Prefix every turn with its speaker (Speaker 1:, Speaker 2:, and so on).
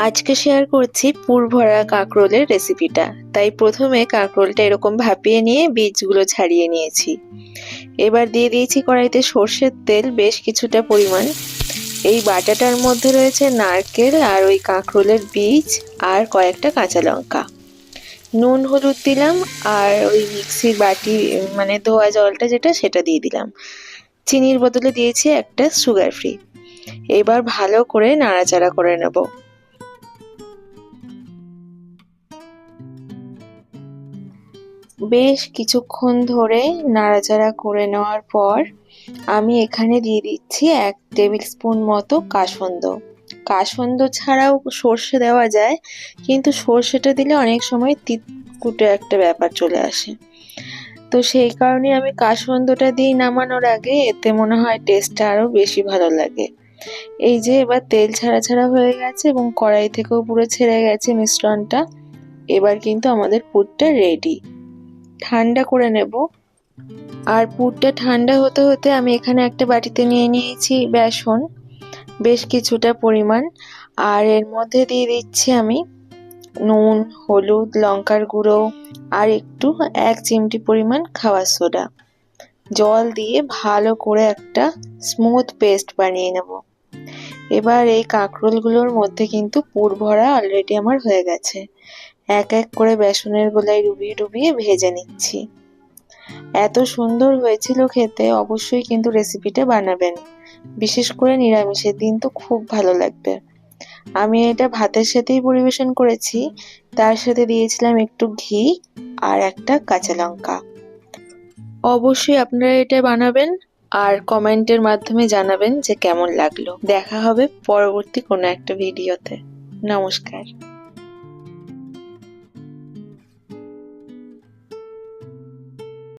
Speaker 1: আজকে শেয়ার করছি পুর ভরা কাঁকরোলের রেসিপিটা। তাই প্রথমে কাঁকরোলটা এরকম ভাপিয়ে নিয়ে বীজগুলো ছাড়িয়ে নিয়েছি। এবার দিয়ে দিয়েছি কড়াইতে সর্ষের তেল বেশ কিছুটা পরিমাণ। এই বাটাটার মধ্যে রয়েছে নারকেল আর ওই কাঁকরোলের বীজ আর কয়েকটা কাঁচা লঙ্কা। নুন হলুদ দিলাম আর ওই মিক্সির বাটি মানে ধোয়া জলটা যেটা সেটা দিয়ে দিলাম। চিনির বদলে দিয়েছি একটা সুগার ফ্রি। এবার ভালো করে নাড়াচাড়া করে নেব। বেশ কিছুক্ষণ ধরে নাড়াচাড়া করে নেওয়ার পর আমি এখানে দিয়ে দিচ্ছি 1 টেবিল স্পুন মতো কাসন্দ। কাসন্দ ছাড়াও সর্ষে দেওয়া যায়, কিন্তু সর্ষেটা দিলে অনেক সময় তিতকুটে একটা ব্যাপার চলে আসে। তো সেই কারণে আমি কাসন্দটা দিই নামানোর আগে, এতে মনে হয় টেস্টটা আরো বেশি ভালো লাগে। এই যে এবার তেল ছাড়া ছাড়া হয়ে গেছে এবং কড়াই থেকেও পুরো ছেড়ে গেছে মিশ্রণটা। এবার কিন্তু আমাদের পুরটা রেডি। ঠান্ডা করে নেব। আর পুরটা ঠান্ডা হতে হতে আমি এখানে একটা বাটিতে নিয়ে নিয়েছি বেসন বেশ কিছুটা পরিমাণ। আর এর মধ্যে দিয়ে দিচ্ছি আমি নুন, হলুদ, লঙ্কার গুঁড়ো আর একটু 1 চিমটি পরিমাণ খাবার সোডা। জল দিয়ে ভালো করে একটা স্মুথ পেস্ট বানিয়ে নেব। এবার এই কাঁকরোলগুলোর মধ্যে কিন্তু পুর ভরা অলরেডি আমার হয়ে গেছে। এক এক করে বেসনের গোলায় ডুবিয়ে ডুবিয়ে ভেজে নিচ্ছি। এত সুন্দর হয়েছিল খেতে, অবশ্যই কিন্তু রেসিপিটা বানাবেন। বিশেষ করে নিরামিষের দিন তো খুব ভালো লাগবে। আমি এটা ভাতের সাথেই পরিবেশন করেছি, তার সাথে দিয়েছিলাম একটু ঘি আর একটা কাঁচা লঙ্কা। অবশ্যই আপনারা এটা বানাবেন আর কমেন্টের মাধ্যমে জানাবেন যে কেমন লাগলো। দেখা হবে পরবর্তী কোনো একটা ভিডিওতে। নমস্কার।